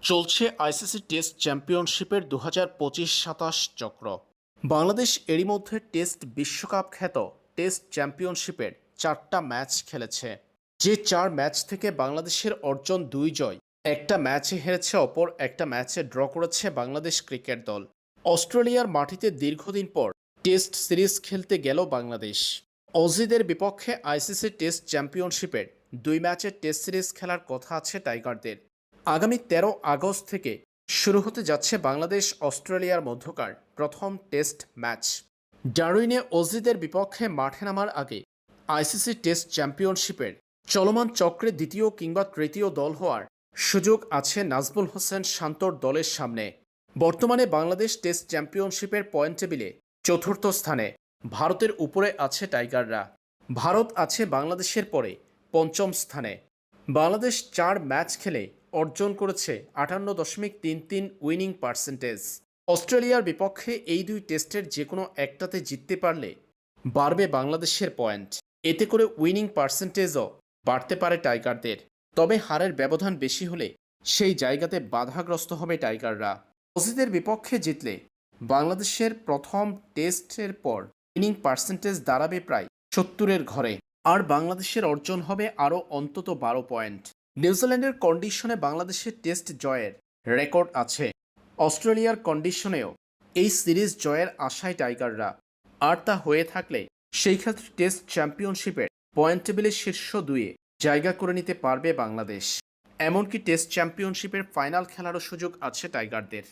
চলছে ICC test চ্যাম্পিয়নশিপের ২০২৫-২৭ চক্র। বাংলাদেশ এরই মধ্যে টেস্ট বিশ্বকাপ খ্যাত টেস্ট চ্যাম্পিয়নশিপের ৪টা ম্যাচ খেলেছে। যে ৪ ম্যাচ থেকে বাংলাদেশের অর্জন ২ জয়, একটা ম্যাচে হেরেছে, অপর একটা ম্যাচে ড্র করেছে বাংলাদেশ ক্রিকেট দল। অস্ট্রেলিয়ার মাটিতে দীর্ঘদিন পর টেস্ট সিরিজ খেলতে গেল বাংলাদেশ। অজিদের বিপক্ষে আইসিসি টেস্ট চ্যাম্পিয়নশিপের ২ ম্যাচের টেস্ট সিরিজ খেলার কথা আছে টাইগারদের। আগামী ১৩ আগস্ট থেকে শুরু হতে যাচ্ছে বাংলাদেশ অস্ট্রেলিয়ার মধ্যকার প্রথম টেস্ট ম্যাচ। ডারউইনে অজিদের বিপক্ষে মাঠে নামার আগে আইসিসি টেস্ট চ্যাম্পিয়নশিপের চলমান চক্রে দ্বিতীয় কিংবা তৃতীয় দল হওয়ার সুযোগ আছে নাজমুল হোসেন শান্তর দলের সামনে। বর্তমানে বাংলাদেশ টেস্ট চ্যাম্পিয়নশিপের পয়েন্ট টেবিলে চতুর্থ স্থানে। ভারতের উপরে আছে টাইগাররা। ভারত আছে বাংলাদেশের পরে পঞ্চম স্থানে। বাংলাদেশ ৪ ম্যাচ খেলে অর্জন করেছে ৫৮.৩৩ উইনিং পার্সেন্টেজ। অস্ট্রেলিয়ার বিপক্ষে এই ২ টেস্টের যে কোনো একটাতে জিততে পারলে বাড়বে বাংলাদেশের পয়েন্ট। এতে করে উইনিং পার্সেন্টেজও বাড়তে পারে টাইগারদের। তবে হারের ব্যবধান বেশি হলে সেই জায়গাতে বাধাগ্রস্ত হবে টাইগাররা। অজিদের বিপক্ষে জিতলে বাংলাদেশের প্রথম টেস্টের পর উইনিং পার্সেন্টেজ দাঁড়াবে প্রায় ৭০-এর ঘরে। আর বাংলাদেশের অর্জন হবে আরও অন্তত ১২ পয়েন্ট। নিউজিল্যান্ডের কন্ডিশনে বাংলাদেশের টেস্ট জয়ের রেকর্ড আছে। অস্ট্রেলিয়ার কন্ডিশনেও এই সিরিজ জয়ের আশায় টাইগাররা। আর তা হয়ে থাকলে সেই ক্ষেত্রে টেস্ট চ্যাম্পিয়নশিপের পয়েন্ট টেবিলের শীর্ষ ২-এ জায়গা করে নিতে পারবে বাংলাদেশ। এমনকি টেস্ট চ্যাম্পিয়নশিপের ফাইনাল খেলারও সুযোগ আছে টাইগারদের।